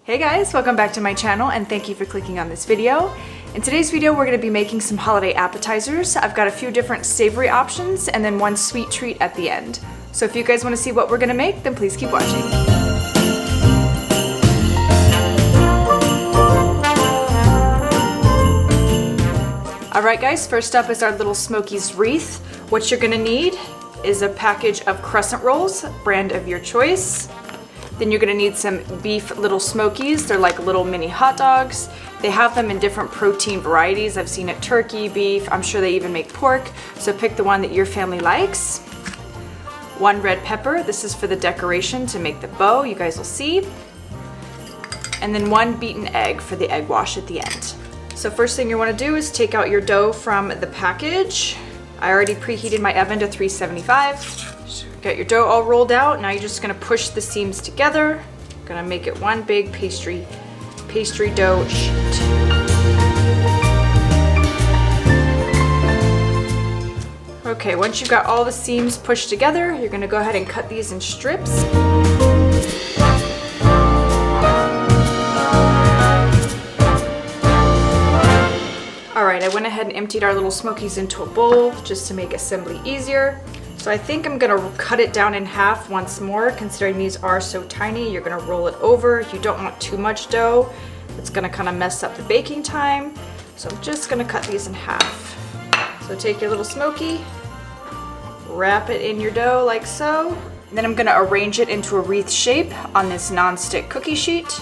Hey guys, welcome back to my channel and thank you for clicking on this video. In today's video, we're going to be making some holiday appetizers. I've got a few different savory options and then one sweet treat at the end. So if you guys want to see what we're going to make, then please keep watching. Alright guys, first up is our little Smokey Wreath. What you're going to need is a package of crescent rolls, brand of your choice. Then you're gonna need some beef little smokies. They're like little mini hot dogs. They have them in different protein varieties. I've seen it turkey, beef, I'm sure they even make pork. So pick the one that your family likes. One red pepper, this is for the decoration to make the bow, you guys will see. And then one beaten egg for the egg wash at the end. So first thing you wanna do is take out your dough from the package. I already preheated my oven to 375. Got your dough all rolled out. Now you're just gonna push the seams together. Gonna make it one big pastry dough sheet. Okay, once you've got all the seams pushed together, you're gonna go ahead and cut these in strips. All right, I went ahead and emptied our little Smokies into a bowl just to make assembly easier. So I think I'm gonna cut it down in half once more, considering these are so tiny. You're gonna roll it over. You don't want too much dough. It's gonna kind of mess up the baking time. So I'm just gonna cut these in half. So take your little Smoky, wrap it in your dough like so. And then I'm gonna arrange it into a wreath shape on this non-stick cookie sheet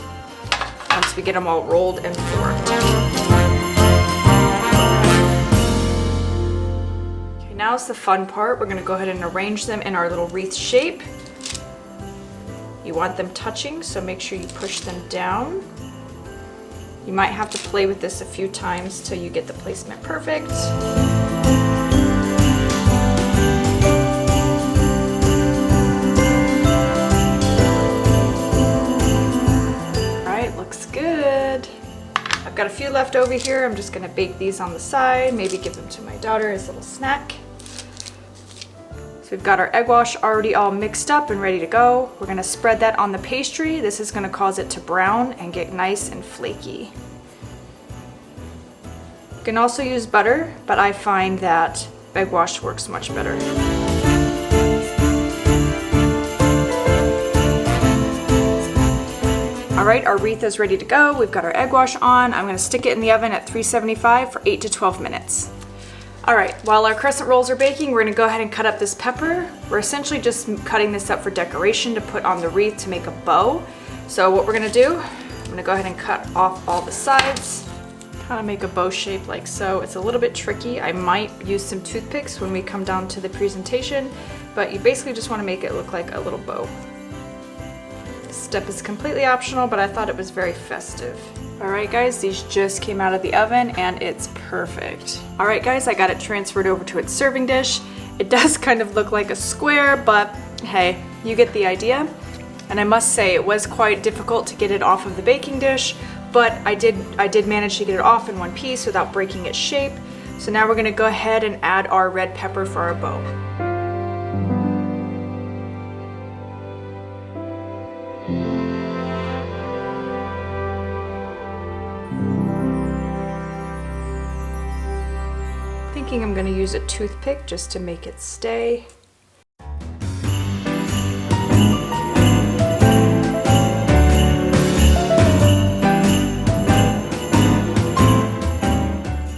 once we get them all rolled and formed. Now's the fun part. We're gonna go ahead and arrange them in our little wreath shape. You want them touching, so make sure you push them down. You might have to play with this a few times till you get the placement perfect. All right, looks good. I've got a few left over here. I'm just gonna bake these on the side, maybe give them to my daughter as a little snack. So we've got our egg wash already all mixed up and ready to go. We're gonna spread that on the pastry. This is gonna cause it to brown and get nice and flaky. You can also use butter, but I find that egg wash works much better. All right, our wreath is ready to go. We've got our egg wash on. I'm gonna stick it in the oven at 375 for 8 to 12 minutes. All right, while our crescent rolls are baking, we're gonna go ahead and cut up this pepper. We're essentially just cutting this up for decoration to put on the wreath to make a bow. So what we're gonna do, I'm gonna go ahead and cut off all the sides, kind of make a bow shape like so. It's a little bit tricky. I might use some toothpicks when we come down to the presentation, but you basically just wanna make it look like a little bow. This step is completely optional, but I thought it was very festive. All right guys, these just came out of the oven and it's perfect. All right guys, I got it transferred over to its serving dish. It does kind of look like a square, but hey, you get the idea. And I must say it was quite difficult to get it off of the baking dish, but I did manage to get it off in one piece without breaking its shape. So now we're gonna go ahead and add our red pepper for our bow. I'm going to use a toothpick just to make it stay.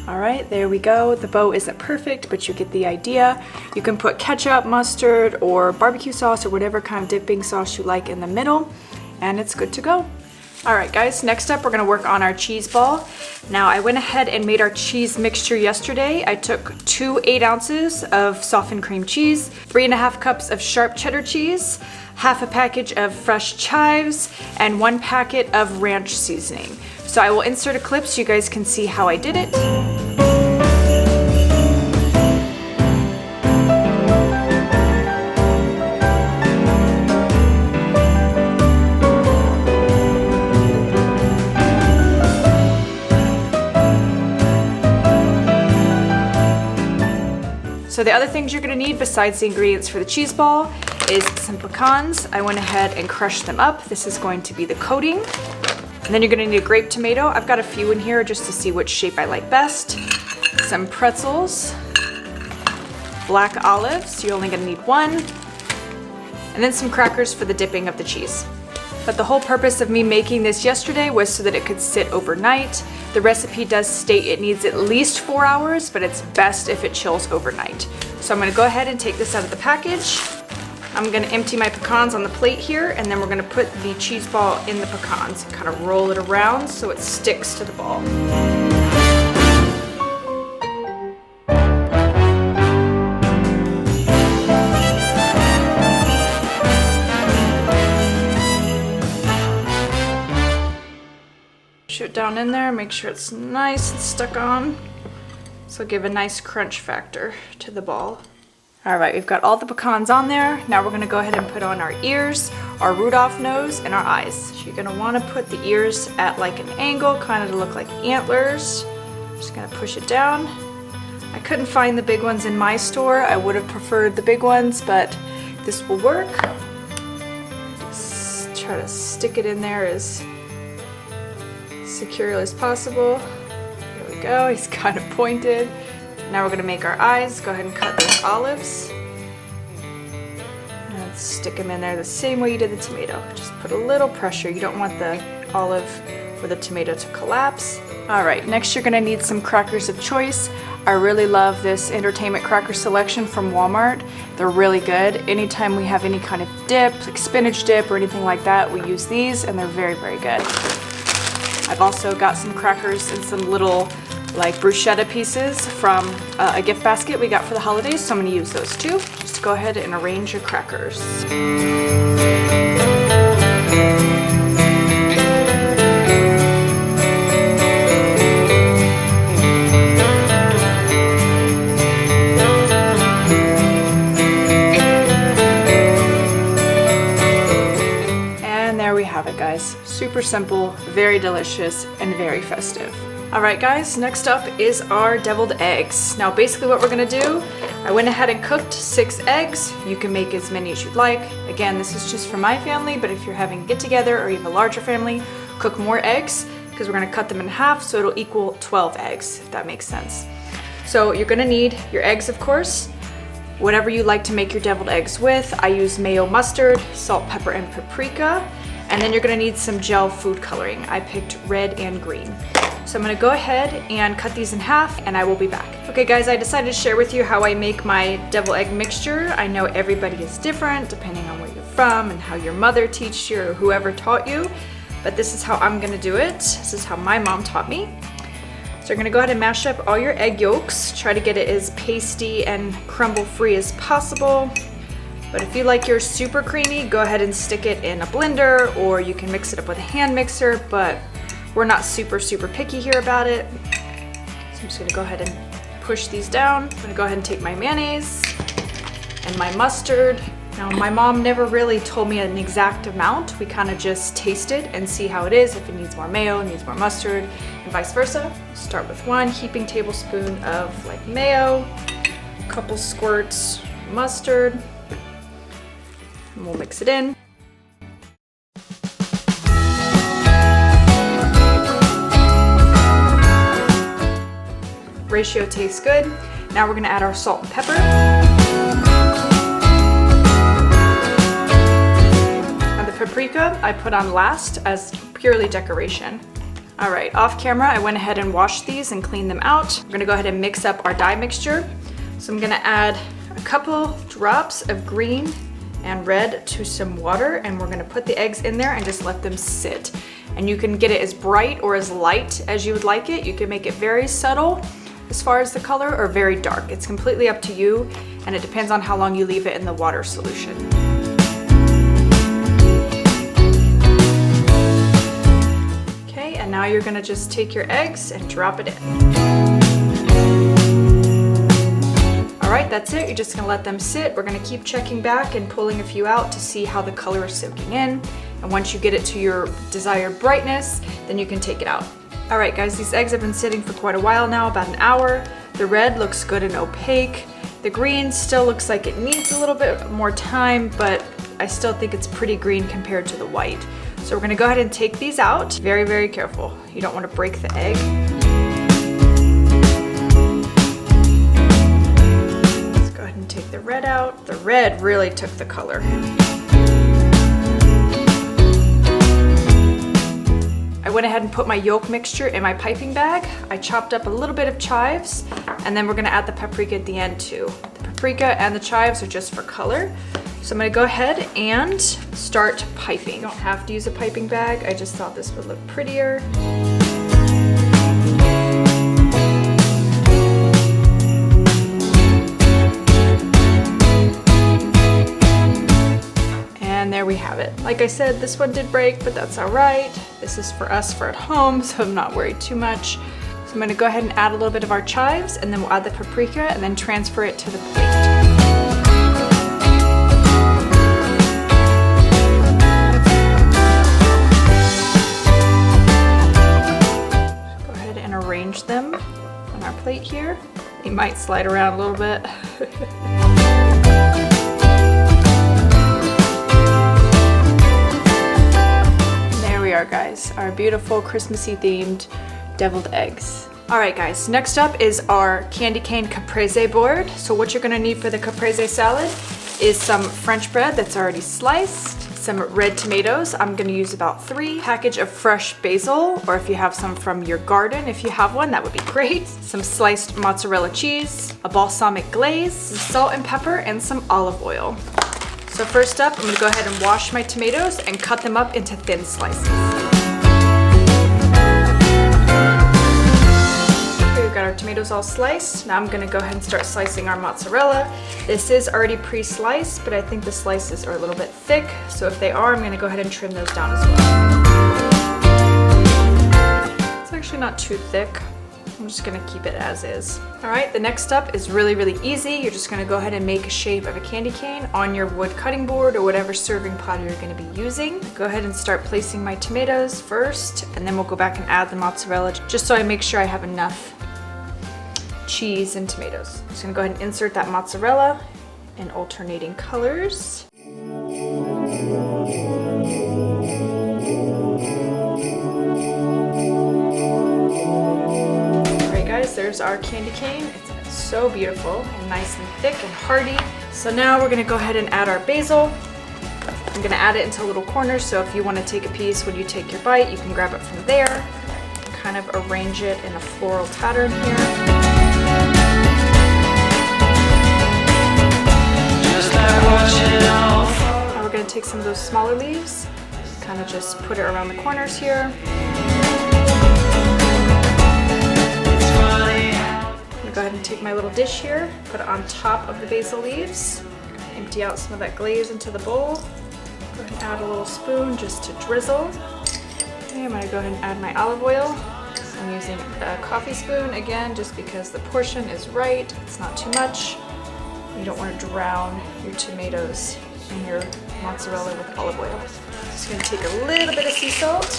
All right, there we go. The bow isn't perfect, but you get the idea. You can put ketchup, mustard, or barbecue sauce, or whatever kind of dipping sauce you like in the middle, and it's good to go. All right guys, next up we're gonna work on our cheese ball. Now I went ahead and made our cheese mixture yesterday. I took 2 8 ounces of softened cream cheese, 3.5 cups of sharp cheddar cheese, half a package of fresh chives, and 1 packet of ranch seasoning. So I will insert a clip so you guys can see how I did it. So the other things you're gonna need besides the ingredients for the cheese ball is some pecans. I went ahead and crushed them up. This is going to be the coating. And then you're gonna need a grape tomato. I've got a few in here just to see which shape I like best. Some pretzels, black olives, you're only gonna need one, and then some crackers for the dipping of the cheese. But the whole purpose of me making this yesterday was so that it could sit overnight. The recipe does state it needs at least 4 hours, but it's best if it chills overnight. So I'm gonna go ahead and take this out of the package. I'm gonna empty my pecans on the plate here, and then we're gonna put the cheese ball in the pecans and kind of roll it around so it sticks to the ball. Push it down in there, make sure it's nice and stuck on. So give a nice crunch factor to the ball. All right, we've got all the pecans on there. Now we're gonna go ahead and put on our ears, our Rudolph nose, and our eyes. So you're gonna wanna put the ears at like an angle, kind of to look like antlers. Just gonna push it down. I couldn't find the big ones in my store. I would have preferred the big ones, but this will work. Just try to stick it in there as securely as possible. There we go, he's kind of pointed. Now we're gonna make our eyes. Go ahead and cut those olives. And stick them in there the same way you did the tomato. Just put a little pressure. You don't want the olive or the tomato to collapse. All right, next you're gonna need some crackers of choice. I really love this entertainment cracker selection from Walmart. They're really good. Anytime we have any kind of dip, like spinach dip or anything like that, we use these and they're very, very good. I've also got some crackers and some little like bruschetta pieces from a gift basket we got for the holidays, so I'm gonna use those too. Just go ahead and arrange your crackers. And there we have it, guys. Super simple, very delicious, and very festive. All right guys, next up is our deviled eggs. Now basically what we're gonna do, I went ahead and cooked 6 eggs. You can make as many as you'd like. Again, this is just for my family, but if you're having a get together or even a larger family, cook more eggs because we're gonna cut them in half so it'll equal 12 eggs, if that makes sense. So you're gonna need your eggs, of course, whatever you like to make your deviled eggs with. I use mayo mustard, salt, pepper, and paprika. And then you're gonna need some gel food coloring. I picked red and green. So I'm gonna go ahead and cut these in half and I will be back. Okay guys, I decided to share with you how I make my deviled egg mixture. I know everybody is different depending on where you're from and how your mother teaches you or whoever taught you, but this is how I'm gonna do it. This is how my mom taught me. So you're gonna go ahead and mash up all your egg yolks. Try to get it as pasty and crumble free as possible. But if you like yours super creamy, go ahead and stick it in a blender or you can mix it up with a hand mixer, but we're not super picky here about it. So I'm just gonna go ahead and push these down. I'm gonna go ahead and take my mayonnaise and my mustard. Now my mom never really told me an exact amount. We kind of just taste it and see how it is, if it needs more mayo, needs more mustard, and vice versa. Start with 1 heaping tablespoon of like mayo, a couple squirts mustard, and we'll mix it in. Ratio tastes good. Now we're gonna add our salt and pepper. And the paprika I put on last as purely decoration. All right, off camera, I went ahead and washed these and cleaned them out. We're gonna go ahead and mix up our dye mixture. So I'm gonna add a couple drops of green and red to some water, and we're gonna put the eggs in there and just let them sit. And you can get it as bright or as light as you would like it. You can make it very subtle as far as the color or very dark. It's completely up to you, and it depends on how long you leave it in the water solution. Okay, and now you're gonna just take your eggs and drop it in. All right, that's it. You're just gonna let them sit. We're gonna keep checking back and pulling a few out to see how the color is soaking in. And once you get it to your desired brightness, then you can take it out. All right, guys, these eggs have been sitting for quite a while now, about an hour. The red looks good and opaque. The green still looks like it needs a little bit more time, but I still think it's pretty green compared to the white. So So we're gonna go ahead and take these out. Very, very careful. You don't want to break the egg. Let's go ahead and take the red out. The red really took the color. I went ahead and put my yolk mixture in my piping bag. I chopped up a little bit of chives, and then we're gonna add the paprika at the end too. The paprika and the chives are just for color. So I'm gonna go ahead and start piping. You don't have to use a piping bag. I just thought this would look prettier. And there we have it. Like I said, this one did break, but that's all right. This is for us for at home, so I'm not worried too much. So I'm gonna go ahead and add a little bit of our chives, and then we'll add the paprika and then transfer it to the plate. Arrange them on our plate here. They might slide around a little bit. There we are, guys. Our beautiful Christmassy themed deviled eggs. All right, guys, next up is our candy cane Caprese board. So what you're gonna need for the Caprese salad is some French bread that's already sliced, some red tomatoes. I'm gonna use about 3, package of fresh basil, or if you have some from your garden, if you have one, that would be great. Some sliced mozzarella cheese, a balsamic glaze, some salt and pepper, and some olive oil. So first up, I'm gonna go ahead and wash my tomatoes and cut them up into thin slices. We've got our tomatoes all sliced. Now I'm gonna go ahead and start slicing our mozzarella. This is already pre-sliced, but I think the slices are a little bit thick. So if they are, I'm gonna go ahead and trim those down as well. It's actually not too thick. I'm just gonna keep it as is. All right, the next step is really, really easy. You're just gonna go ahead and make a shape of a candy cane on your wood cutting board or whatever serving pot you're gonna be using. Go ahead and start placing my tomatoes first, and then we'll go back and add the mozzarella just so I make sure I have enough cheese and tomatoes. I'm just gonna go ahead and insert that mozzarella in alternating colors. Alright guys, there's our candy cane. It's so beautiful and nice and thick and hearty. So now we're gonna go ahead and add our basil. I'm gonna add it into little corners, so if you wanna take a piece when you take your bite, you can grab it from there. Kind of arrange it in a floral pattern here. Now we're going to take some of those smaller leaves, kind of just put it around the corners here. I'm going to go ahead and take my little dish here, put it on top of the basil leaves, empty out some of that glaze into the bowl. Go ahead and add a little spoon just to drizzle. Okay, I'm going to go ahead and add my olive oil. I'm using a coffee spoon again, just because the portion is right. It's not too much. You don't want to drown your tomatoes and your mozzarella with olive oil. Just going to take a little bit of sea salt,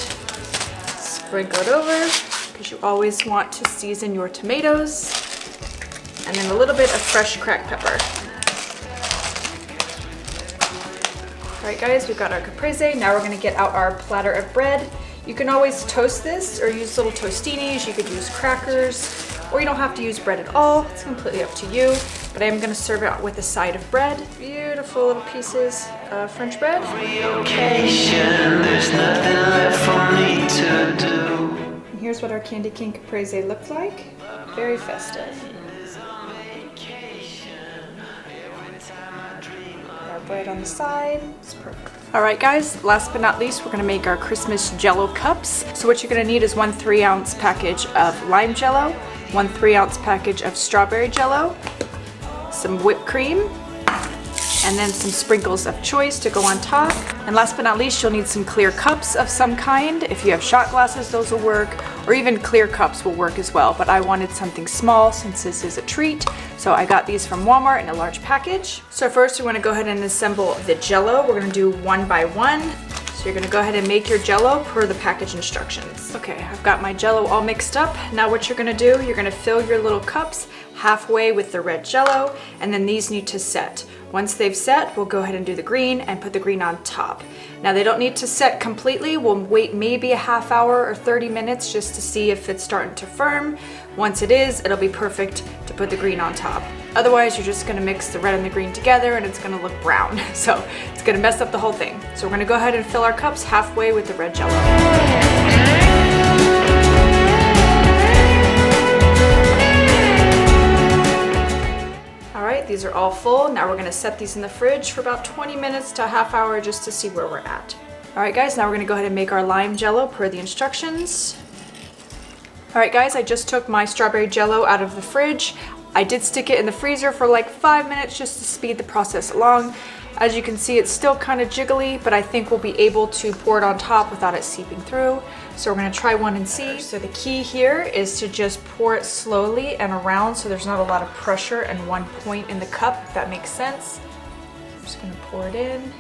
sprinkle it over, because you always want to season your tomatoes, and then a little bit of fresh cracked pepper. Alright guys, we've got our caprese. Now we're going to get out our platter of bread. You can always toast this or use little tostinis. You could use crackers, or you don't have to use bread at all. It's completely up to you. But I am going to serve it with a side of bread. Beautiful little pieces of French bread. There's nothing left for me to do. And here's what our candy cane caprese looks like. Very festive. Our bread on the side. It's perfect. Alright guys, last but not least, we're going to make our Christmas JellO cups. So what you're going to need is 1 3-ounce package of lime JellO, 1 3-ounce package of strawberry JellO, some whipped cream, and then some sprinkles of choice to go on top. And last but not least, you'll need some clear cups of some kind. If you have shot glasses, those will work, or even clear cups will work as well. But I wanted something small since this is a treat, so I got these from Walmart in a large package. So first we want to go ahead and assemble the JellO. We're going to do one by one. So you're gonna go ahead and make your JellO per the package instructions. Okay, I've got my JellO all mixed up. Now what you're gonna do, you're gonna fill your little cups halfway with the red JellO, and then these need to set. Once they've set, we'll go ahead and do the green and put the green on top. Now they don't need to set completely. We'll wait maybe a half hour or 30 minutes just to see if it's starting to firm. Once it is, it'll be perfect to put the green on top. Otherwise, you're just gonna mix the red and the green together and it's gonna look brown. So it's gonna mess up the whole thing. So we're gonna go ahead and fill our cups halfway with the red JellO. These are all full. Now we're gonna set these in the fridge for about 20 minutes to a half hour just to see where we're at. All right guys, now we're gonna go ahead and make our lime JellO per the instructions. All right guys, I just took my strawberry JellO out of the fridge. I did stick it in the freezer for like 5 minutes just to speed the process along. As you can see, it's still kind of jiggly, but I think we'll be able to pour it on top without it seeping through. So we're gonna try one and see. So the key here is to just pour it slowly and around so there's not a lot of pressure in one point in the cup, if that makes sense. I'm just gonna pour it in,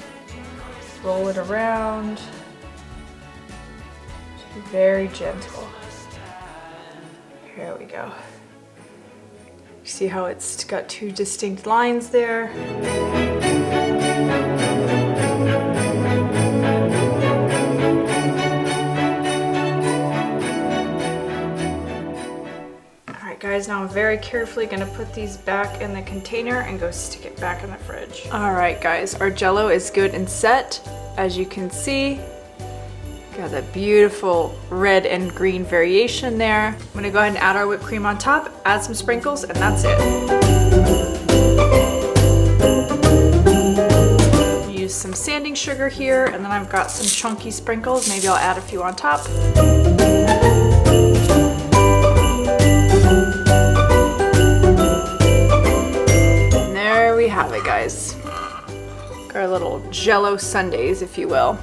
roll it around. Just be very gentle. Here we go. See how it's got two distinct lines there? Guys, now I'm very carefully gonna put these back in the container and go stick it back in the fridge. All right guys, our JellO is good and set. As you can see, got that beautiful red and green variation there. I'm gonna go ahead and add our whipped cream on top, add some sprinkles, and that's it. Use some sanding sugar here, and then I've got some chunky sprinkles. Maybe I'll add a few on top. Have it guys. Got our little JellO sundaes, if you will.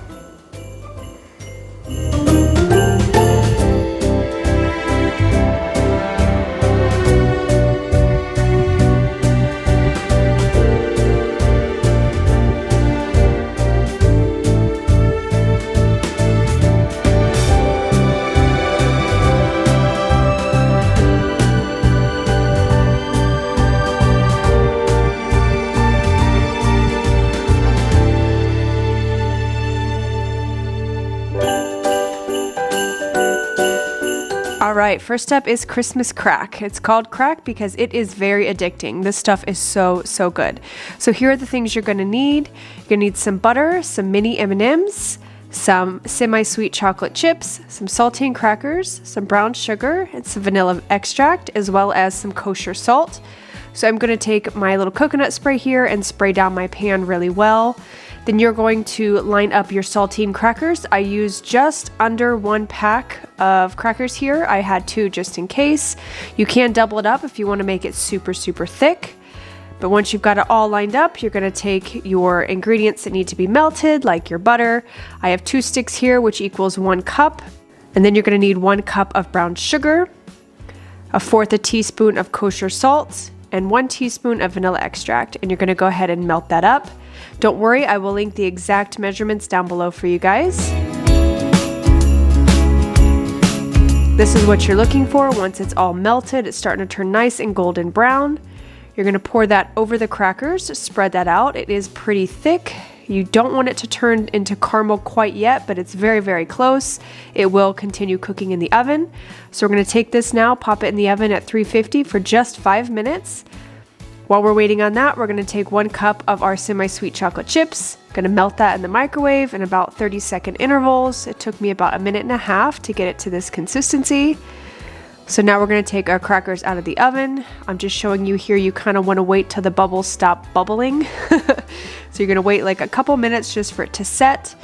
Alright, first up is Christmas crack. It's called crack because it is very addicting. This stuff is so good. So here are the things you're going to need. You're going to need some butter, some mini M&Ms, some semi-sweet chocolate chips, some saltine crackers, some brown sugar, and some vanilla extract, as well as some kosher salt. So I'm going to take my little coconut spray here and spray down my pan really well. Then you're going to line up your saltine crackers. I used just under 1 pack of crackers here. I had 2 just in case. You can double it up if you want to make it super thick. But once you've got it all lined up, you're going to take your ingredients that need to be melted, like your butter. I have 2 sticks here, which equals 1 cup. And then you're going to need 1 cup of brown sugar, 1/4 teaspoon of kosher salt, and 1 teaspoon of vanilla extract. And you're going to go ahead and melt that up. Don't worry, I will link the exact measurements down below for you guys. This is what you're looking for. Once it's all melted, it's starting to turn nice and golden brown. You're going to pour that over the crackers, spread that out. It is pretty thick. You don't want it to turn into caramel quite yet, but it's very close. It will continue cooking in the oven. So we're going to take this now, pop it in the oven at 350 for just 5 minutes. While we're waiting on that, we're going to take 1 cup of our semi-sweet chocolate chips. Going to melt that in the microwave in about 30-second intervals. It took me about 1.5 minutes to get it to this consistency. So now we're going to take our crackers out of the oven. I'm just showing you here, you kind of want to wait till the bubbles stop bubbling. So you're going to wait like a couple minutes just for it to set.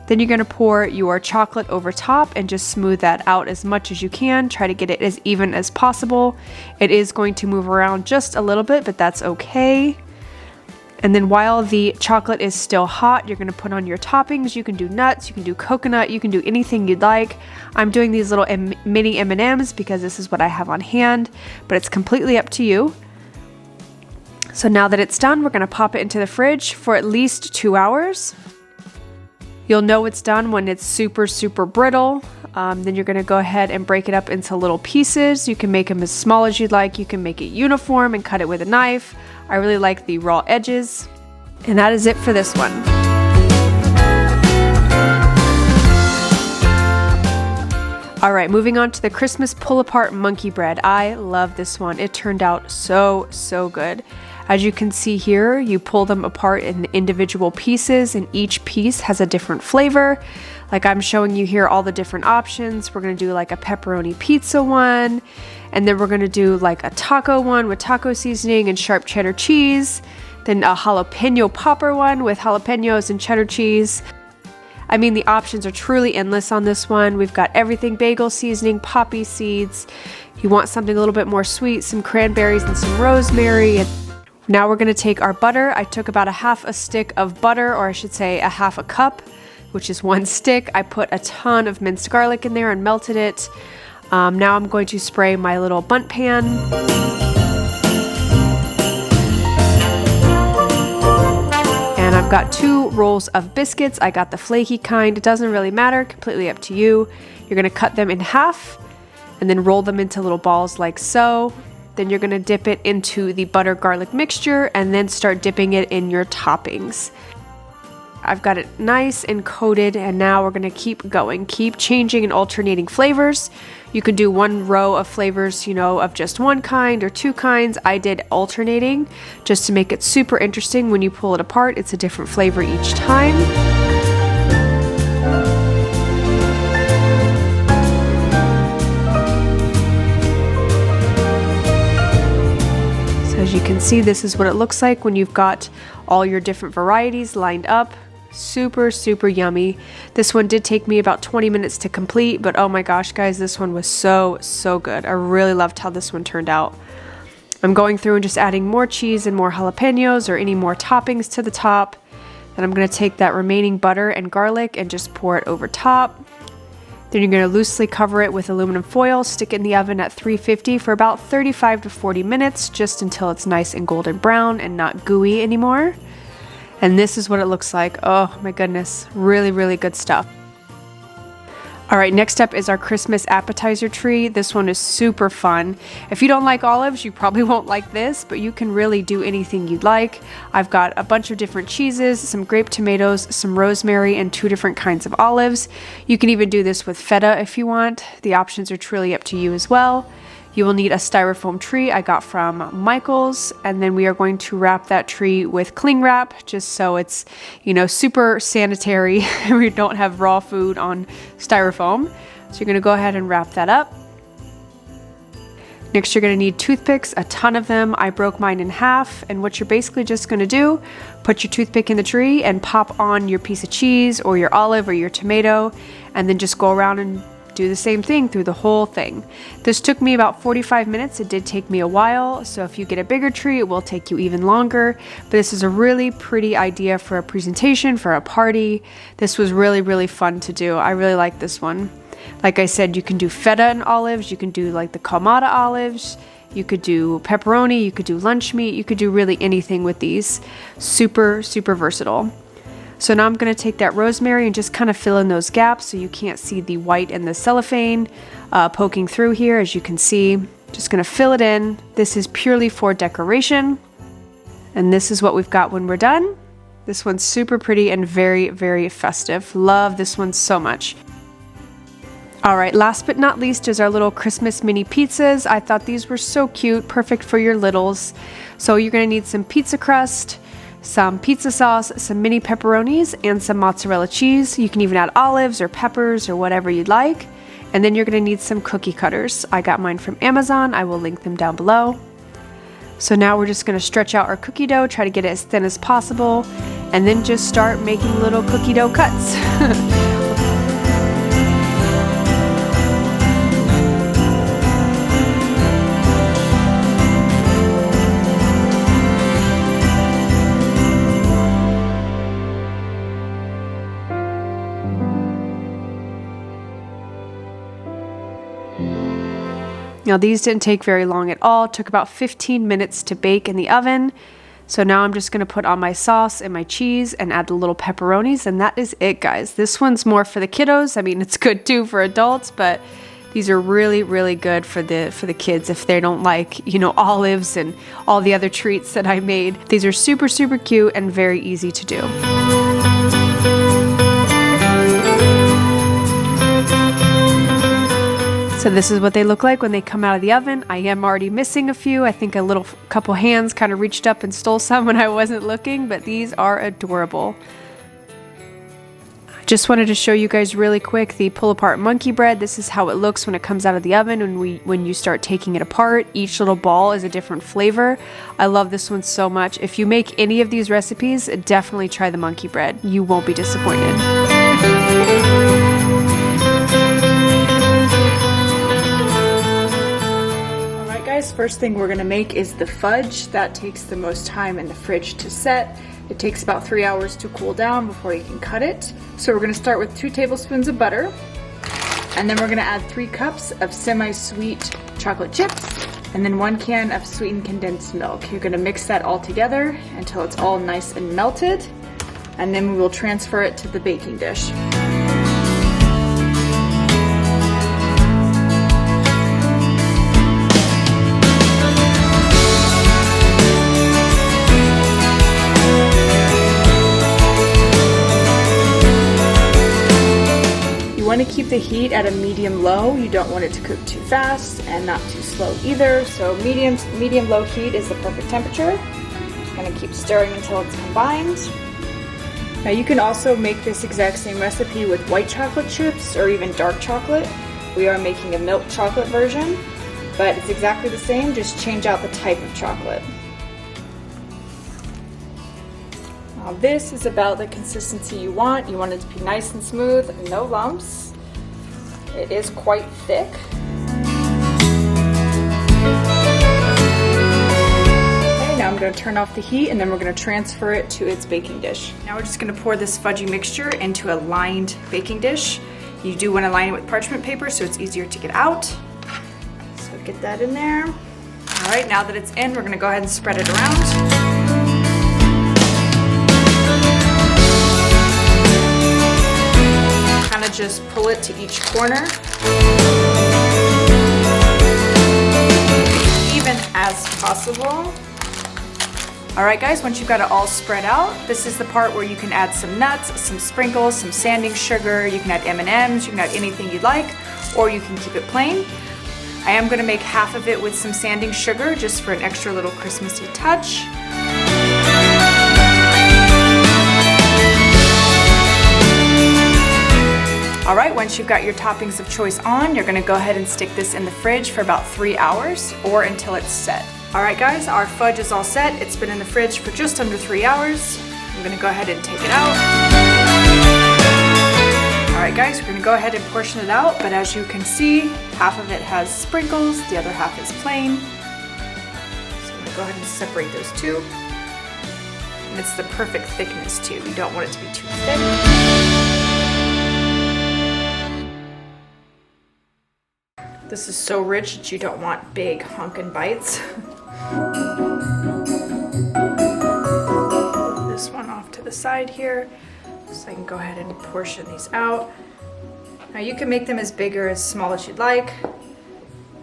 Then you're going to pour your chocolate over top and just smooth that out as much as you can. Try to get it as even as possible. It is going to move around just a little bit, but that's okay. And then while the chocolate is still hot, you're going to put on your toppings. You can do nuts, you can do coconut, you can do anything you'd like. I'm doing these little mini M&Ms because this is what I have on hand, but it's completely up to you. So now that it's done, we're going to pop it into the fridge for at least 2 hours. You'll know it's done when it's super, super brittle. Then you're gonna go ahead and break it up into little pieces. You can make them as small as you'd like. You can make it uniform and cut it with a knife. I really like the raw edges. And that is it for this one. All right, moving on to the Christmas pull-apart monkey bread. I love this one. It turned out so, so good. As you can see here, you pull them apart in individual pieces, and each piece has a different flavor. Like I'm showing you here all the different options. We're gonna do like a pepperoni pizza one, and then we're gonna do like a taco one with taco seasoning and sharp cheddar cheese, then a jalapeno popper one with jalapenos and cheddar cheese. I mean, the options are truly endless on this one. We've got everything: bagel seasoning, poppy seeds. You want something a little bit more sweet, some cranberries and some rosemary. And now we're gonna take our butter. I took about a half a stick of butter, or I should say a half a cup, which is one stick. I put a ton of minced garlic in there and melted it. Now I'm going to spray my little bundt pan. And I've got 2 rolls of biscuits. I got the flaky kind. It doesn't really matter, completely up to you. You're gonna cut them in half and then roll them into little balls like so. Then you're gonna dip it into the butter garlic mixture and then start dipping it in your toppings. I've got it nice and coated, and now we're gonna keep going. Keep changing and alternating flavors. You can do 1 row of flavors, you know, of just 1 kind or 2 kinds. I did alternating just to make it super interesting. When you pull it apart, it's a different flavor each time. So as you can see, this is what it looks like when you've got all your different varieties lined up. Super, super yummy. This one did take me about 20 minutes to complete, but oh my gosh, guys, this one was so, so good. I really loved how this one turned out. I'm going through and just adding more cheese and more jalapenos or any more toppings to the top. Then I'm gonna take that remaining butter and garlic and just pour it over top. Then you're gonna loosely cover it with aluminum foil, stick it in the oven at 350 for about 35 to 40 minutes, just until it's nice and golden brown and not gooey anymore. And this is what it looks like. Oh my goodness, really, really good stuff. All right, next up is our Christmas appetizer tree. This one is super fun. If you don't like olives, you probably won't like this, but you can really do anything you'd like. I've got a bunch of different cheeses, some grape tomatoes, some rosemary, and 2 different kinds of olives. You can even do this with feta if you want. The options are truly up to you as well. You will need a styrofoam tree I got from Michael's, and then we are going to wrap that tree with cling wrap just so it's, you know, super sanitary. We don't have raw food on styrofoam. So you're gonna go ahead and wrap that up. Next, you're gonna need toothpicks, a ton of them. I broke mine in half, and what you're basically just gonna do, put your toothpick in the tree and pop on your piece of cheese or your olive or your tomato, and then just go around and do the same thing through the whole thing. This took me about 45 minutes. It did take me a while, so if you get a bigger tree, it will take you even longer. But this is a really pretty idea for a presentation, for a party. This was really, really fun to do. I really like this one. Like I said, you can do feta and olives. You can do like the Kalamata olives. You could do pepperoni. You could do lunch meat. You could do really anything with these. Super, super versatile. So now I'm going to take that rosemary and just kind of fill in those gaps so you can't see the white and the cellophane poking through here. As you can see, just going to fill it in. This is purely for decoration. And this is what we've got when we're done. This one's super pretty and very, very festive. Love this one so much. All right, last but not least is our little Christmas mini pizzas. I thought these were so cute, perfect for your littles. So you're going to need some pizza crust, some pizza sauce, some mini pepperonis, and some mozzarella cheese. You can even add olives or peppers or whatever you'd like. And then you're gonna need some cookie cutters. I got mine from Amazon. I will link them down below. So now we're just gonna stretch out our cookie dough, try to get it as thin as possible, and then just start making little cookie dough cuts. Now these didn't take very long at all. It took about 15 minutes to bake in the oven. So now I'm just gonna put on my sauce and my cheese and add the little pepperonis, and that is it, guys. This one's more for the kiddos. I mean, it's good too for adults, but these are really, really good for the kids if they don't like, you know, olives and all the other treats that I made. These are super, super cute and very easy to do. So this is what they look like when they come out of the oven. I am already missing a few. I think a little couple hands kind of reached up and stole some when I wasn't looking, but these are adorable. Just wanted to show you guys really quick the pull apart monkey bread. This is how it looks when it comes out of the oven and when you start taking it apart. Each little ball is a different flavor. I love this one so much. If you make any of these recipes, definitely try the monkey bread. You won't be disappointed. First thing we're gonna make is the fudge. That takes the most time in the fridge to set. It takes about 3 hours to cool down before you can cut it. So we're gonna start with 2 tablespoons of butter, and then we're gonna add 3 cups of semi-sweet chocolate chips, and then 1 can of sweetened condensed milk. You're gonna mix that all together until it's all nice and melted, and then we will transfer it to the baking dish. You want to keep the heat at a medium-low. You don't want it to cook too fast and not too slow either. So medium-low heat is the perfect temperature. I'm going to keep stirring until it's combined. Now you can also make this exact same recipe with white chocolate chips or even dark chocolate. We are making a milk chocolate version, but it's exactly the same, just change out the type of chocolate. Now this is about the consistency you want. You want it to be nice and smooth, no lumps. It is quite thick. Okay, now I'm going to turn off the heat and then we're going to transfer it to its baking dish. Now we're just going to pour this fudgy mixture into a lined baking dish. You do want to line it with parchment paper so it's easier to get out. So get that in there. All right, now that it's in, we're going to go ahead and spread it around. Kind of just pull it to each corner, even as possible. All right guys, once you've got it all spread out, this is the part where you can add some nuts, some sprinkles, some sanding sugar, you can add M&Ms, you can add anything you'd like, or you can keep it plain. I am going to make half of it with some sanding sugar just for an extra little Christmassy touch. All right, once you've got your toppings of choice on, you're gonna go ahead and stick this in the fridge for about 3 hours or until it's set. All right guys, our fudge is all set. It's been in the fridge for just under 3 hours. I'm gonna go ahead and take it out. All right guys, we're gonna go ahead and portion it out, but as you can see, half of it has sprinkles, the other half is plain. So I'm gonna go ahead and separate those two. And it's the perfect thickness too. You don't want it to be too thick. This is so rich that you don't want big honkin' bites. This one off to the side here, so I can go ahead and portion these out. Now you can make them as big or as small as you'd like.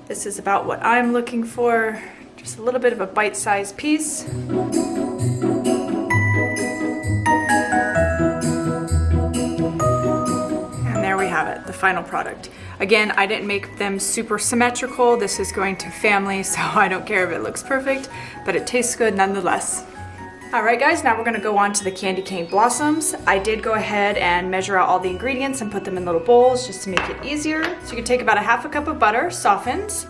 This is about what I'm looking for, just a little bit of a bite-sized piece. And there we have it, the final product. Again, I didn't make them super symmetrical. This is going to family, so I don't care if it looks perfect, but it tastes good nonetheless. All right guys, now we're gonna go on to the candy cane blossoms. I did go ahead and measure out all the ingredients and put them in little bowls just to make it easier. So you can take about 1/2 cup of butter, softened,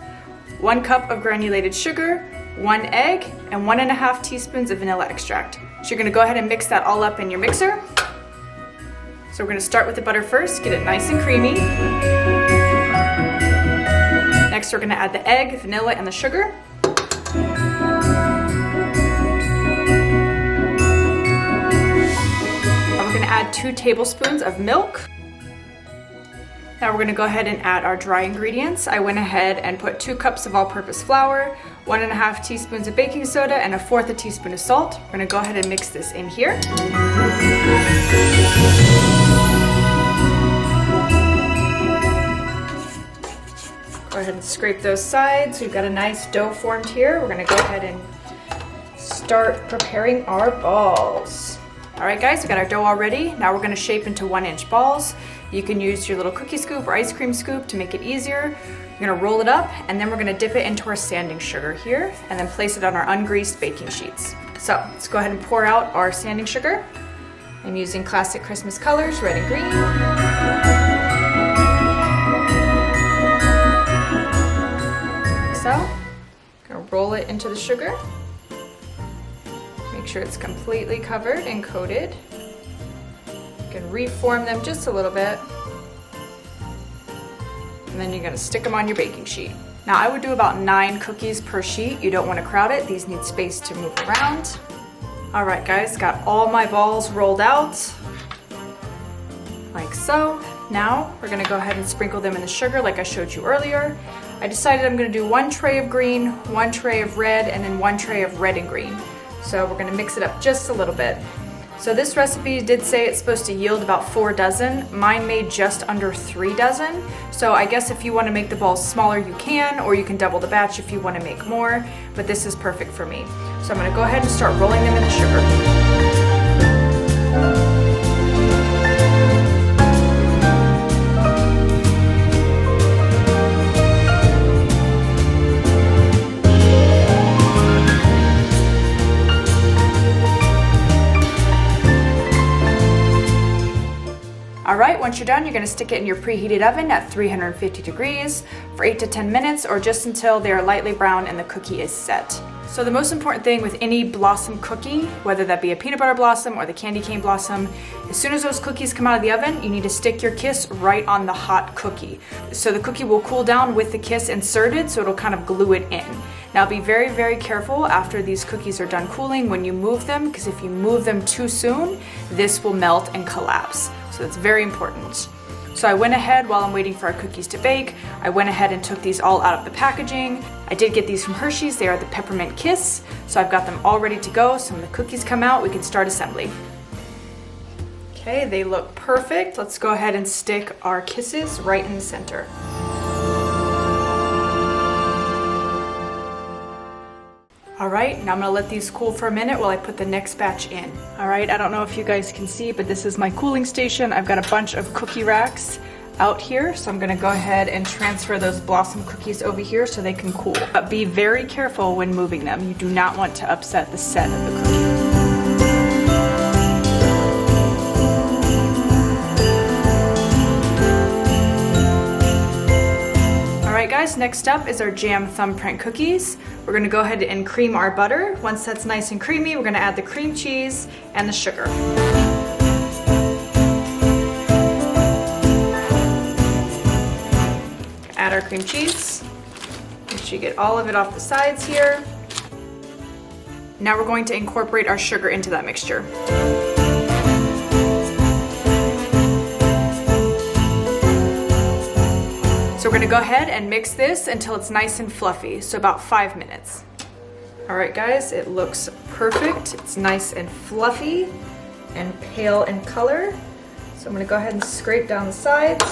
1 cup of granulated sugar, 1 egg, and 1.5 teaspoons of vanilla extract. So you're gonna go ahead and mix that all up in your mixer. So we're gonna start with the butter first, get it nice and creamy. Next, we're gonna add the egg, vanilla, and the sugar. And we're gonna add 2 tablespoons of milk. Now we're gonna go ahead and add our dry ingredients. I went ahead and put 2 cups of all-purpose flour, 1.5 teaspoons of baking soda, and 1/4 teaspoon of salt. We're gonna go ahead and mix this in here. Go ahead and scrape those sides. We've got a nice dough formed here. We're gonna go ahead and start preparing our balls. All right guys, we got our dough all ready. Now we're gonna shape into 1-inch balls. You can use your little cookie scoop or ice cream scoop to make it easier. We're gonna roll it up and then we're gonna dip it into our sanding sugar here and then place it on our ungreased baking sheets. So let's go ahead and pour out our sanding sugar. I'm using classic Christmas colors, red and green. Like so. Gonna roll it into the sugar. Make sure it's completely covered and coated. You can reform them just a little bit. And then you're gonna stick them on your baking sheet. Now I would do about 9 cookies per sheet. You don't wanna crowd it. These need space to move around. All right guys, got all my balls rolled out, like so. Now we're gonna go ahead and sprinkle them in the sugar like I showed you earlier. I decided I'm gonna do 1 tray of green, 1 tray of red, and then 1 tray of red and green. So we're gonna mix it up just a little bit. So this recipe did say it's supposed to yield about 4 dozen. Mine made just under 3 dozen. So I guess if you want to make the balls smaller, you can, or you can double the batch if you want to make more, but this is perfect for me. So I'm going to go ahead and start rolling them in the sugar. All right, once you're done, you're gonna stick it in your preheated oven at 350 degrees for 8 to 10 minutes or just until they are lightly brown and the cookie is set. So the most important thing with any blossom cookie, whether that be a peanut butter blossom or the candy cane blossom, as soon as those cookies come out of the oven, you need to stick your kiss right on the hot cookie. So the cookie will cool down with the kiss inserted, so it'll kind of glue it in. Now be very, very careful after these cookies are done cooling when you move them, because if you move them too soon, this will melt and collapse. So that's very important. So I went ahead while I'm waiting for our cookies to bake, I went ahead and took these all out of the packaging. I did get these from Hershey's, they are the Peppermint Kiss. So I've got them all ready to go, so when the cookies come out, we can start assembly. Okay, they look perfect. Let's go ahead and stick our kisses right in the center. All right, now I'm gonna let these cool for a minute while I put the next batch in. All right, I don't know if you guys can see, but this is my cooling station. I've got a bunch of cookie racks out here, so I'm gonna go ahead and transfer those blossom cookies over here so they can cool. But be very careful when moving them. You do not want to upset the set of the cookie. Guys, next up is our jam thumbprint cookies. We're gonna go ahead and cream our butter. Once that's nice and creamy, we're gonna add the cream cheese and the sugar. Add our cream cheese. Make sure you get all of it off the sides here. Now we're going to incorporate our sugar into that mixture. So we're gonna go ahead and mix this until it's nice and fluffy, so about 5 minutes. All right guys, it looks perfect. It's nice and fluffy and pale in color. So I'm gonna go ahead and scrape down the sides.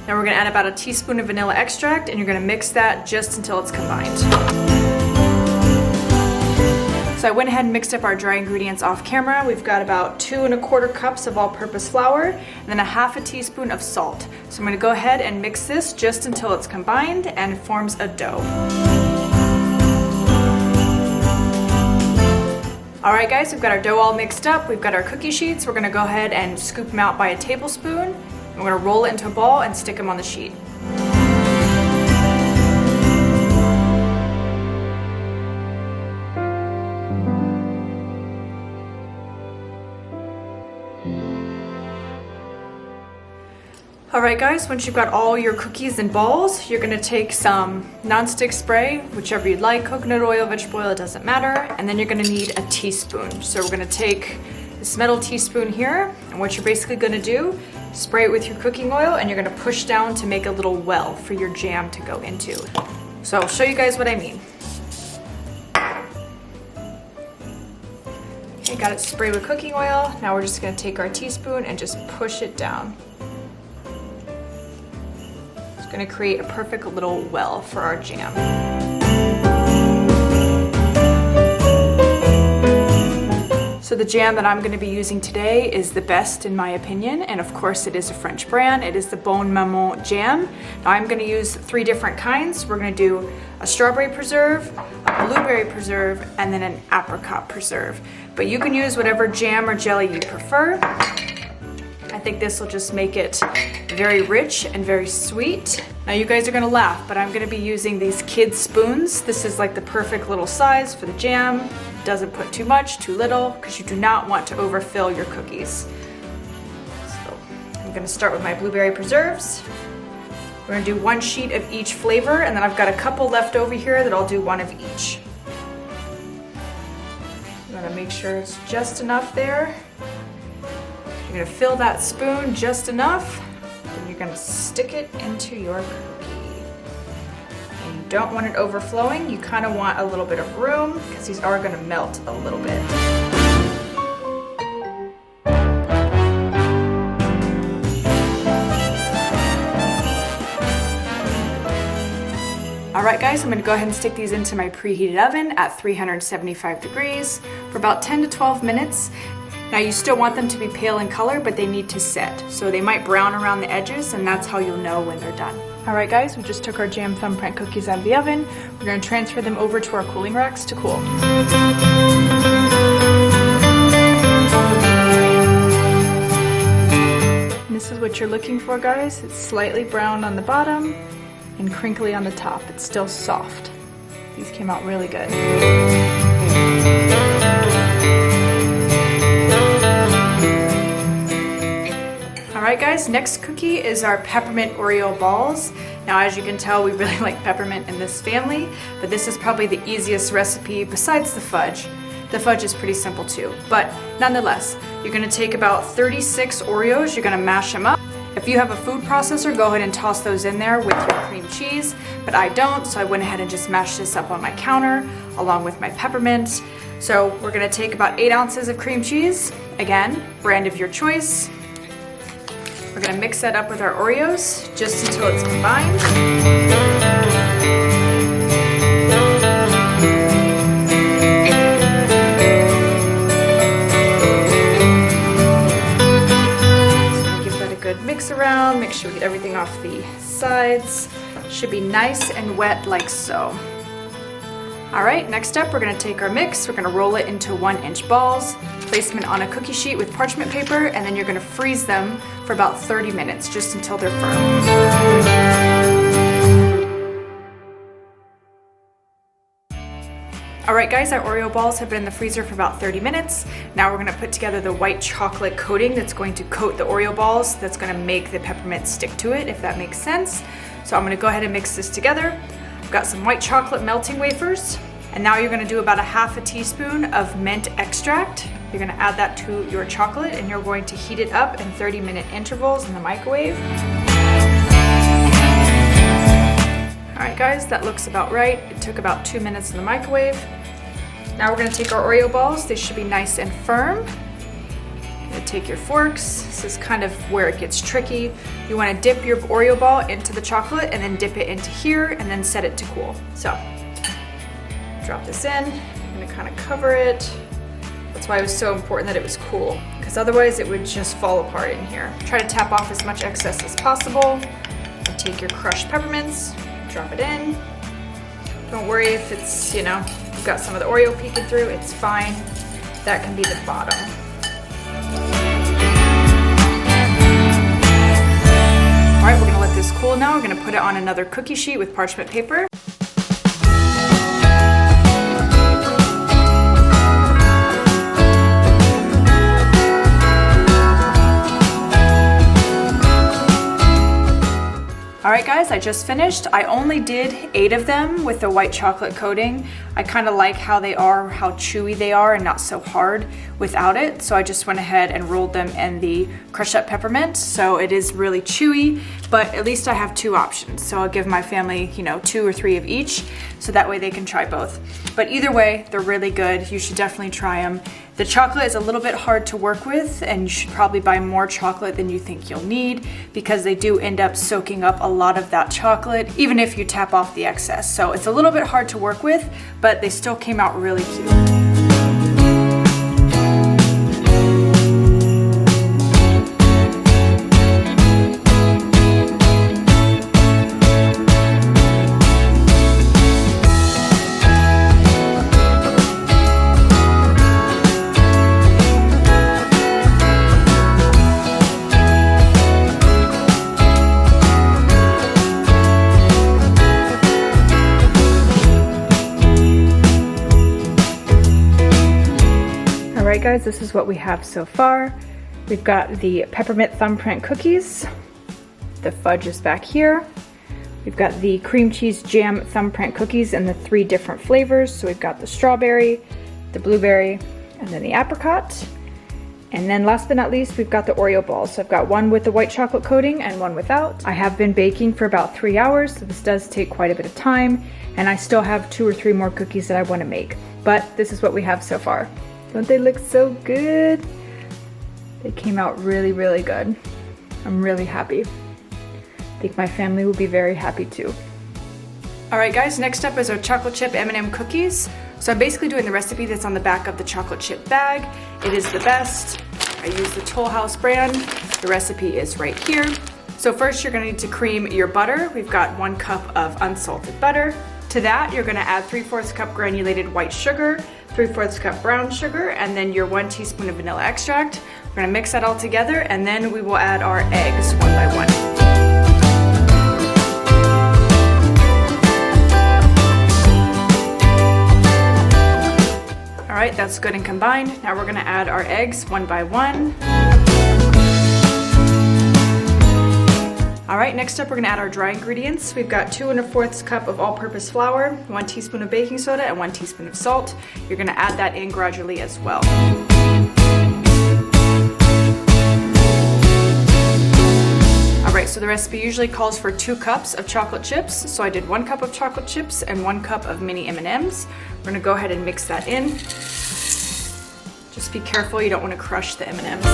Now we're gonna add about a teaspoon of vanilla extract and you're gonna mix that just until it's combined. So I went ahead and mixed up our dry ingredients off camera. We've got about 2 1/4 cups of all-purpose flour and then a 1/2 teaspoon of salt. So I'm gonna go ahead and mix this just until it's combined and forms a dough. All right guys, we've got our dough all mixed up. We've got our cookie sheets. We're gonna go ahead and scoop them out by a tablespoon. We're gonna roll it into a ball and stick them on the sheet. All right guys, once you've got all your cookies and balls, you're gonna take some nonstick spray, whichever you'd like, coconut oil, vegetable oil, it doesn't matter, and then you're gonna need a teaspoon. So we're gonna take this metal teaspoon here, and what you're basically gonna do Spray it with your cooking oil and you're gonna push down to make a little well for your jam to go into. So I'll show you guys what I mean. Okay, got it sprayed with cooking oil. Now we're just gonna take our teaspoon and just push it down. It's gonna create a perfect little well for our jam. So the jam that I'm going to be using today is the best in my opinion, and of course it is a French brand. It is the Bon Maman jam. Now I'm going to use 3 different kinds. We're going to do a strawberry preserve, a blueberry preserve, and then an apricot preserve. But you can use whatever jam or jelly you prefer. I think this will just make it very rich and very sweet. Now you guys are gonna laugh, but I'm gonna be using these kid spoons. This is like the perfect little size for the jam. Doesn't put too much, too little, because you do not want to overfill your cookies. So I'm gonna start with my blueberry preserves. We're gonna do 1 sheet of each flavor, and then I've got a couple left over here that I'll do 1 of each. I'm gonna make sure it's just enough there. You're gonna fill that spoon just enough, and you're gonna stick it into your cookie. And you don't want it overflowing, you kind of want a little bit of room, because these are gonna melt a little bit. Alright guys, I'm gonna go ahead and stick these into my preheated oven at 375 degrees for about 10 to 12 minutes. Now you still want them to be pale in color, but they need to set. So they might brown around the edges, and that's how you'll know when they're done. All right guys, we just took our jam thumbprint cookies out of the oven. We're gonna transfer them over to our cooling racks to cool. And this is what you're looking for guys. It's slightly brown on the bottom and crinkly on the top. It's still soft. These came out really good. Alright guys, next cookie is our peppermint Oreo balls. Now as you can tell, we really like peppermint in this family, but this is probably the easiest recipe besides the fudge. The fudge is pretty simple too, but nonetheless, you're gonna take about 36 Oreos, you're gonna mash them up. If you have a food processor, go ahead and toss those in there with your cream cheese, but I don't, so I went ahead and just mashed this up on my counter along with my peppermint. So we're gonna take about 8 ounces of cream cheese, again, brand of your choice. We're gonna mix that up with our Oreos just until it's combined. So give that a good mix around, make sure we get everything off the sides. Should be nice and wet like so. All right, next up we're gonna take our mix, we're gonna roll it into 1-inch balls, place them on a cookie sheet with parchment paper, and then you're gonna freeze them for about 30 minutes, just until they're firm. All right guys, our Oreo balls have been in the freezer for about 30 minutes. Now we're gonna put together the white chocolate coating that's going to coat the Oreo balls, that's gonna make the peppermint stick to it, if that makes sense. So I'm gonna go ahead and mix this together. I've got some white chocolate melting wafers, and now you're gonna do about a half a teaspoon of mint extract. You're gonna add that to your chocolate, and you're going to heat it up in 30-minute intervals in the microwave. All right guys, that looks about right. It took about 2 minutes in the microwave. Now we're gonna take our Oreo balls. They should be nice and firm. You're gonna take your forks. This is kind of where it gets tricky. You wanna dip your Oreo ball into the chocolate and then dip it into here and then set it to cool. So, drop this in. I'm gonna kind of cover it. That's why it was so important that it was cool, because otherwise it would just fall apart in here. Try to tap off as much excess as possible. And take your crushed peppermints, drop it in. Don't worry if it's, you've got some of the Oreo peeking through, it's fine. That can be the bottom. All right, we're gonna let this cool now. We're gonna put it on another cookie sheet with parchment paper. All right guys, I just finished. I only did 8 of them with the white chocolate coating. I kind of like how they are, how chewy they are and not so hard without it. So I just went ahead and rolled them in the crushed up peppermint. So it is really chewy, but at least I have 2 options. So I'll give my family, you know, 2 or 3 of each. So that way they can try both. But either way, they're really good. You should definitely try them. The chocolate is a little bit hard to work with, and you should probably buy more chocolate than you think you'll need because they do end up soaking up a lot of that chocolate, even if you tap off the excess. So it's a little bit hard to work with, but they still came out really cute. Alright guys, this is what we have so far. We've got the Peppermint Thumprint Cookies. The fudge is back here. We've got the cream cheese jam Thumprint Cookies in the 3 different flavors. So we've got the strawberry, the blueberry, and then the apricot. And then last but not least, we've got the Oreo balls. So I've got one with the white chocolate coating and one without. I have been baking for about 3 hours, so this does take quite a bit of time. And I still have 2 or 3 more cookies that I want to make. But this is what we have so far. Don't they look so good? They came out really, really good. I'm really happy. I think my family will be very happy too. All right guys, next up is our chocolate chip M&M cookies. So I'm basically doing the recipe that's on the back of the chocolate chip bag. It is the best. I use the Toll House brand. The recipe is right here. So first you're gonna need to cream your butter. We've got 1 cup of unsalted butter. To that, you're gonna add 3/4 cup granulated white sugar, 3/4 cup brown sugar, and then your 1 teaspoon of vanilla extract. We're gonna mix that all together, and then we will add our eggs one by one. All right, that's good and combined. Now we're gonna add our eggs one by one. All right, next up we're gonna add our dry ingredients. We've got 2 1/4 cup of all-purpose flour, 1 teaspoon of baking soda, and 1 teaspoon of salt. You're gonna add that in gradually as well. All right, so the recipe usually calls for 2 cups of chocolate chips. So I did 1 cup of chocolate chips and 1 cup of mini M&Ms. We're gonna go ahead and mix that in. Just be careful, you don't wanna crush the M&Ms.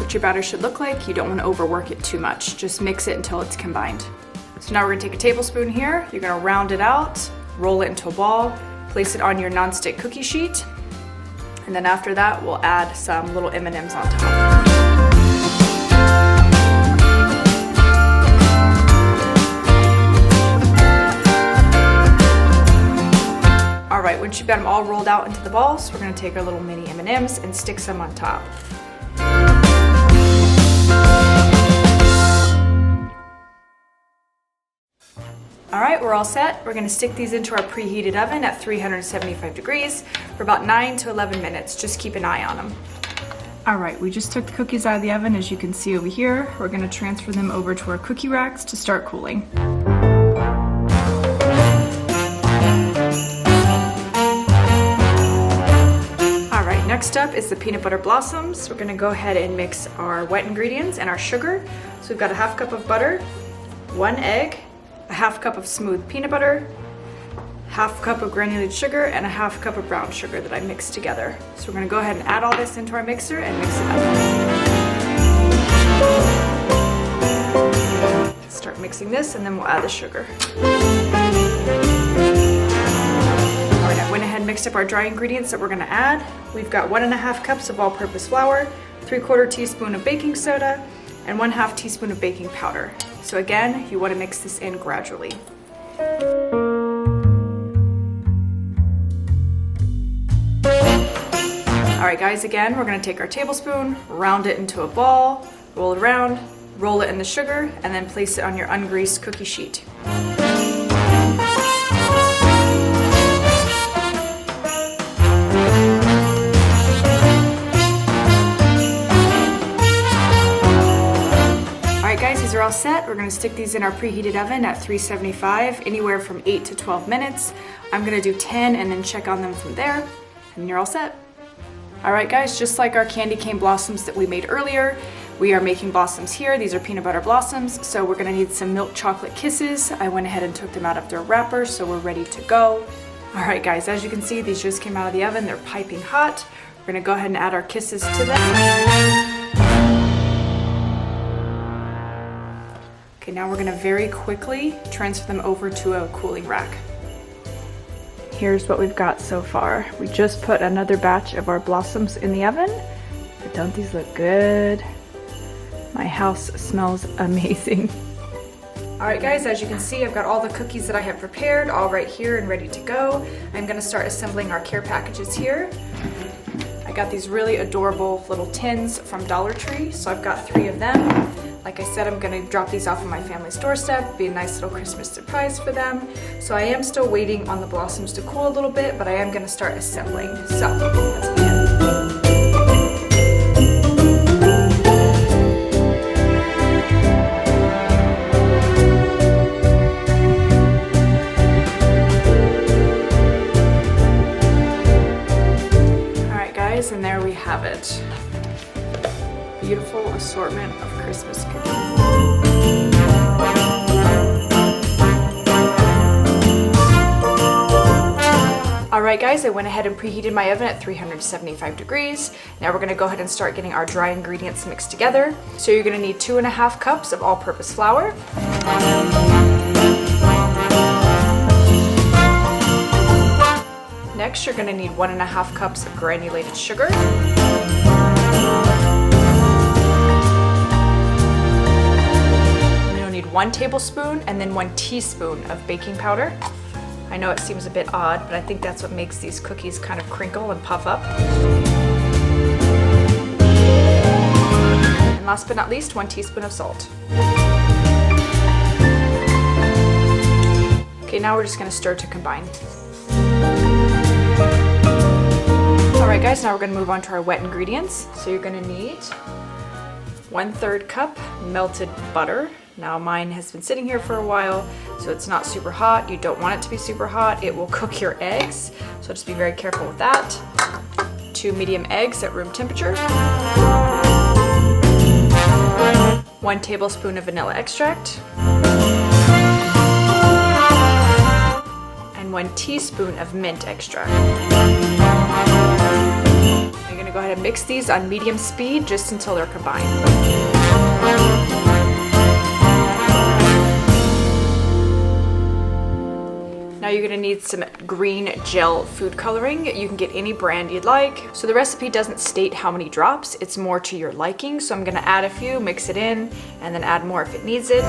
What your batter should look like. You don't want to overwork it too much. Just mix it until it's combined. So now we're going to take a tablespoon here. You're going to round it out, roll it into a ball, place it on your nonstick cookie sheet, and then after that we'll add some little M&Ms on top. All right, once you've got them all rolled out into the balls, we're going to take our little mini M&Ms and stick some on top. All right, we're all set. We're gonna stick these into our preheated oven at 375 degrees for about 9 to 11 minutes. Just keep an eye on them. All right, we just took the cookies out of the oven, as you can see over here. We're gonna transfer them over to our cookie racks to start cooling. All right, next up is the peanut butter blossoms. We're gonna go ahead and mix our wet ingredients and our sugar. So we've got a 1/2 cup of butter, 1 egg, a 1/2 cup of smooth peanut butter, 1/2 cup of granulated sugar, and a 1/2 cup of brown sugar that I mixed together. So we're gonna go ahead and add all this into our mixer and mix it up. Start mixing this and then we'll add the sugar. All right, I went ahead and mixed up our dry ingredients that we're gonna add. We've got 1 1/2 cups of all-purpose flour, 3/4 teaspoon of baking soda, and 1/2 teaspoon of baking powder. So again, you want to mix this in gradually. All right guys, again, we're gonna take our tablespoon, round it into a ball, roll it around, roll it in the sugar, and then place it on your ungreased cookie sheet. Alright guys, these are all set. We're gonna stick these in our preheated oven at 375, anywhere from 8 to 12 minutes. I'm gonna do 10 and then check on them from there, and you're all set. Alright guys, just like our candy cane blossoms that we made earlier, we are making blossoms here. These are peanut butter blossoms, so we're gonna need some milk chocolate kisses. I went ahead and took them out of their wrapper, so we're ready to go. Alright guys, as you can see, these just came out of the oven. They're piping hot. We're gonna go ahead and add our kisses to them. Okay, now we're gonna very quickly transfer them over to a cooling rack. Here's what we've got so far. We just put another batch of our blossoms in the oven, but don't these look good? My house smells amazing. All right guys, as you can see, I've got all the cookies that I have prepared all right here and ready to go. I'm gonna start assembling our care packages here. I got these really adorable little tins from Dollar Tree, so I've got 3 of them. Like I said, I'm gonna drop these off on my family's doorstep, be a nice little Christmas surprise for them. So I am still waiting on the blossoms to cool a little bit, but I am gonna start assembling. So let's begin. And there we have it. Beautiful assortment of Christmas cookies. Alright guys, I went ahead and preheated my oven at 375 degrees. Now we're gonna go ahead and start getting our dry ingredients mixed together. So you're gonna need 2½ cups of all-purpose flour. Next, you're gonna need 1½ cups of granulated sugar. You'll need 1 tablespoon and then 1 teaspoon of baking powder. I know it seems a bit odd, but I think that's what makes these cookies kind of crinkle and puff up. And last but not least, 1 teaspoon of salt. Okay, now we're just gonna stir to combine. Alright guys, now we're going to move on to our wet ingredients. So you're going to need 1/3 cup melted butter. Now mine has been sitting here for a while, so it's not super hot. You don't want it to be super hot. It will cook your eggs, so just be very careful with that. 2 medium eggs at room temperature. 1 tablespoon of vanilla extract. And 1 teaspoon of mint extract. You're going to go ahead and mix these on medium speed just until they're combined. Now you're going to need some green gel food coloring. You can get any brand you'd like. So the recipe doesn't state how many drops, it's more to your liking. So I'm going to add a few, mix it in, and then add more if it needs it.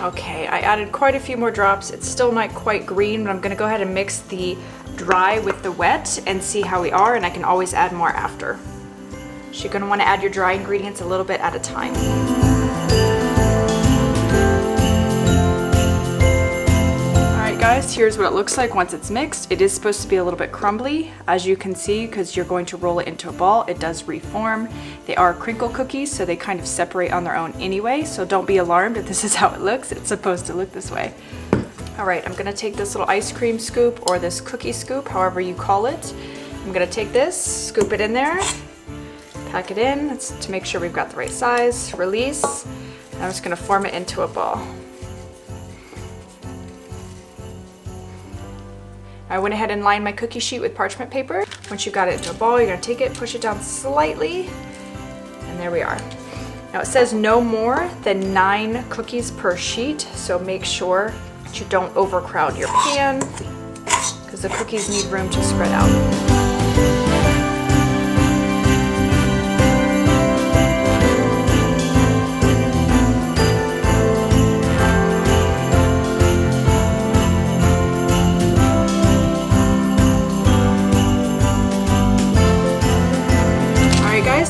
Okay, I added quite a few more drops. It's still not quite green, but I'm gonna go ahead and mix the dry with the wet and see how we are, and I can always add more after. So you're gonna wanna add your dry ingredients a little bit at a time. Alright guys, here's what it looks like once it's mixed. It is supposed to be a little bit crumbly, as you can see, because you're going to roll it into a ball. It does reform. They are crinkle cookies, so they kind of separate on their own anyway, so don't be alarmed if this is how it looks. It's supposed to look this way. Alright, I'm gonna take this little ice cream scoop, or this cookie scoop, however you call it. I'm gonna take this, scoop it in there, pack it in. That's to make sure we've got the right size, release, and I'm just gonna form it into a ball. I went ahead and lined my cookie sheet with parchment paper. Once you've got it into a ball, you're gonna take it, push it down slightly, and there we are. Now it says no more than 9 cookies per sheet, so make sure that you don't overcrowd your pan, because the cookies need room to spread out.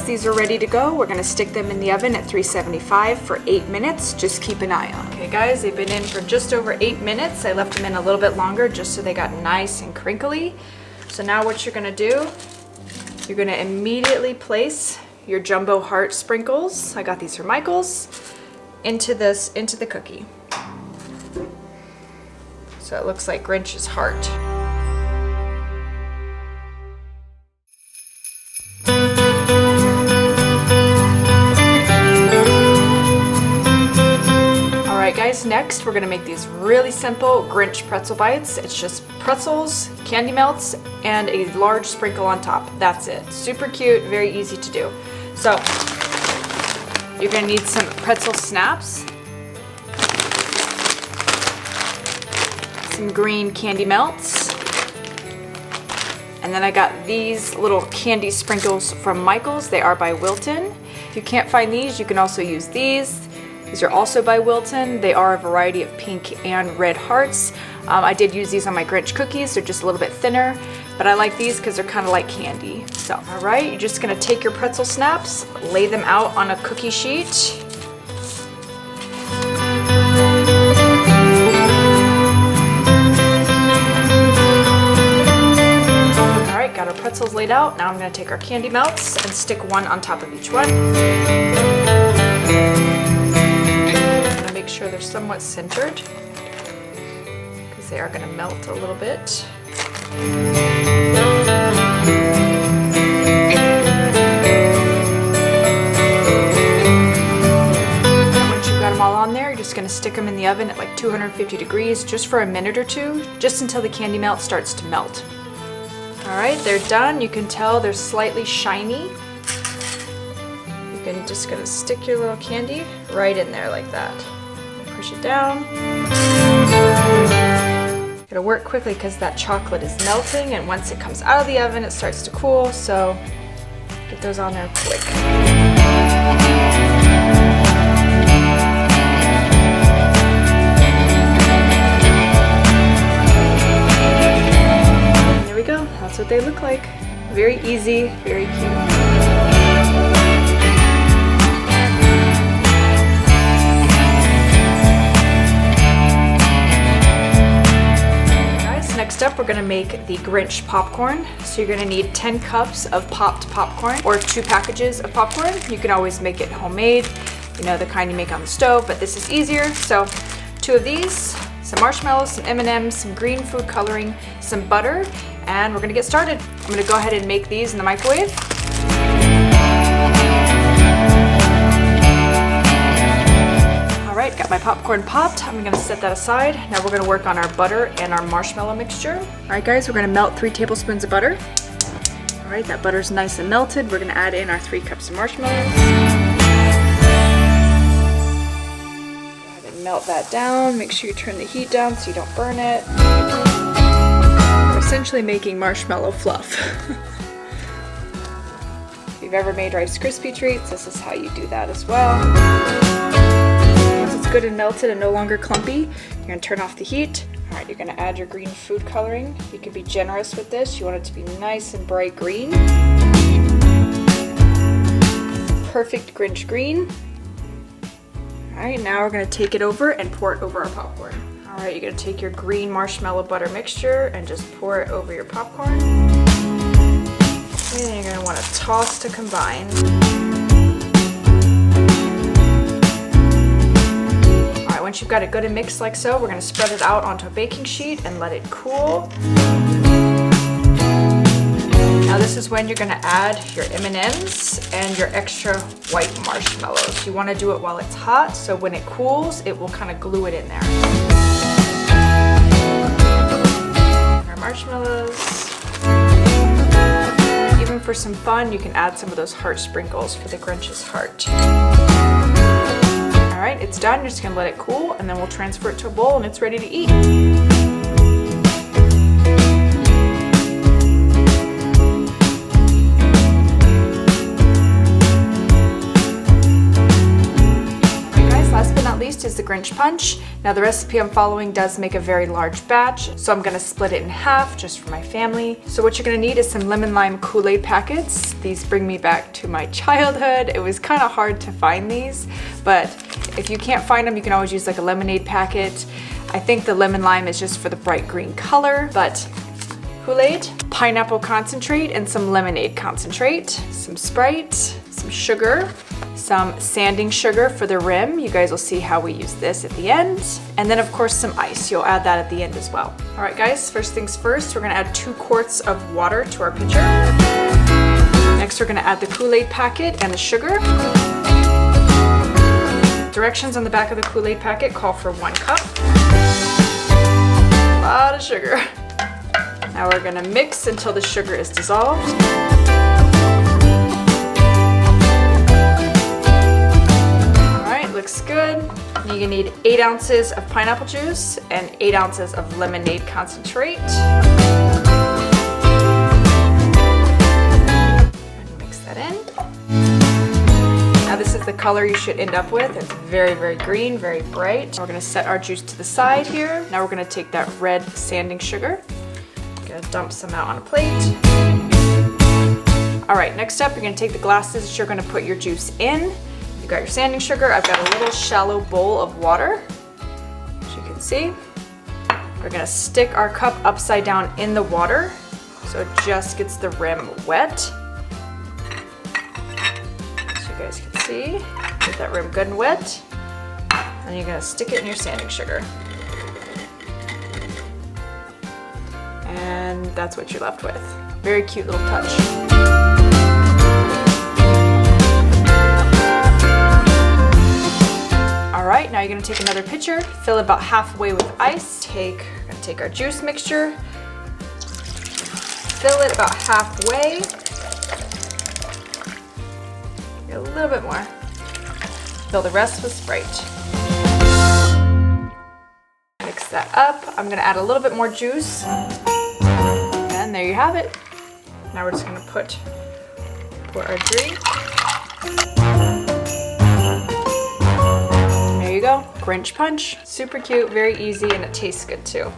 These are ready to go. We're gonna stick them in the oven at 375 for 8 minutes. Just keep an eye on. Okay guys, they've been in for just over 8 minutes. I left them in a little bit longer just so they got nice and crinkly. So now what you're gonna do You're gonna immediately place your jumbo heart sprinkles, I got these from Michael's, into the cookie. So it looks like Grinch's heart. Guys, next we're gonna make these really simple Grinch pretzel bites. It's just pretzels, candy melts, and a large sprinkle on top. That's it. Super cute, very easy to do. So you're gonna need some pretzel snaps, some green candy melts, and then I got these little candy sprinkles from Michael's. They are by Wilton. If you can't find these, you can also use these. These are also by Wilton. They are a variety of pink and red hearts. I did use these on my Grinch cookies. They're just a little bit thinner, but I like these because they're kind of like candy. So, all right, you're just gonna take your pretzel snaps, lay them out on a cookie sheet. All right, got our pretzels laid out. Now I'm gonna take our candy melts and stick one on top of each one. Make sure they're somewhat centered because they are going to melt a little bit. Once you've got them all on there, you're just going to stick them in the oven at like 250 degrees just for a minute or two, just until the candy melt starts to melt. All right, they're done. You can tell they're slightly shiny. You're just going to stick your little candy right in there like that. Push it down. Gotta work quickly because that chocolate is melting, and once it comes out of the oven it starts to cool, so get those on there quick. And there we go, that's what they look like. Very easy, very cute. Next up, we're gonna make the Grinch popcorn. So you're gonna need 10 cups of popped popcorn or 2 packages of popcorn. You can always make it homemade, you know, the kind you make on the stove, but this is easier. So 2 of these, some marshmallows, some M&Ms, some green food coloring, some butter, and we're gonna get started. I'm gonna go ahead and make these in the microwave. Got my popcorn popped. I'm gonna set that aside. Now we're gonna work on our butter and our marshmallow mixture. All right, guys, we're gonna melt 3 tablespoons of butter. All right, that butter's nice and melted. We're gonna add in our 3 cups of marshmallows. Go ahead and melt that down. Make sure you turn the heat down so you don't burn it. We're essentially making marshmallow fluff. If you've ever made Rice Krispie treats, this is how you do that as well. Good and melted and no longer clumpy, you're going to turn off the heat. All right, you're going to add your green food coloring. You can be generous with this. You want it to be nice and bright green. Perfect Grinch green. All right, now we're going to take it over and pour it over our popcorn. All right, you're going to take your green marshmallow butter mixture and just pour it over your popcorn. And then you're going to want to toss to combine. Once you've got it good and mixed like so, we're going to spread it out onto a baking sheet and let it cool. Now this is when you're going to add your M&Ms and your extra white marshmallows. You want to do it while it's hot, so when it cools, it will kind of glue it in there. Our marshmallows. Even for some fun, you can add some of those heart sprinkles for the Grinch's heart. All right, it's done. You're just gonna let it cool, and then we'll transfer it to a bowl and it's ready to eat. Last but not least is the Grinch Punch. Now the recipe I'm following does make a very large batch, so I'm gonna split it in half just for my family. So what you're gonna need is some lemon lime Kool-Aid packets. These bring me back to my childhood. It was kind of hard to find these, but if you can't find them, you can always use like a lemonade packet. I think the lemon lime is just for the bright green color, but Kool-Aid, pineapple concentrate, and some lemonade concentrate, some Sprite, some sugar, some sanding sugar for the rim. You guys will see how we use this at the end. And then of course some ice. You'll add that at the end as well. All right guys, first things first, we're gonna add 2 quarts of water to our pitcher. Next, we're gonna add the Kool-Aid packet and the sugar. Directions on the back of the Kool-Aid packet call for 1 cup. A lot of sugar. Now we're gonna mix until the sugar is dissolved. All right, looks good. You're gonna need 8 ounces of pineapple juice and 8 ounces of lemonade concentrate. Mix that in. Now this is the color you should end up with. It's very, very green, very bright. We're gonna set our juice to the side here. Now we're gonna take that red sanding sugar. Gonna dump some out on a plate. All right, next up, you're gonna take the glasses that you're gonna put your juice in. You got your sanding sugar. I've got a little shallow bowl of water, as you can see. We're gonna stick our cup upside down in the water so it just gets the rim wet. You guys can see, get that rim good and wet. And you're gonna stick it in your sanding sugar. And that's what you're left with. Very cute little touch. All right, now you're gonna take another pitcher, fill it about halfway with ice. We're gonna take our juice mixture, fill it about halfway. A little bit more. Fill the rest with Sprite. Mix that up. I'm gonna add a little bit more juice. And there you have it. Now we're just gonna pour our drink. There you go, Grinch Punch. Super cute, very easy, and it tastes good too.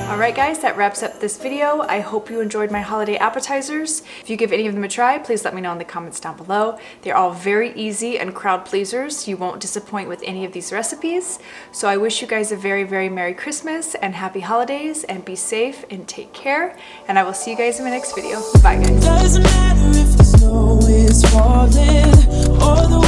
Alright guys, that wraps up this video. I hope you enjoyed my holiday appetizers. If you give any of them a try, please let me know in the comments down below. They're all very easy and crowd pleasers. You won't disappoint with any of these recipes. So I wish you guys a very, very Merry Christmas and Happy Holidays, and be safe and take care. And I will see you guys in my next video. Bye guys. Doesn't matter if the snow is falling or the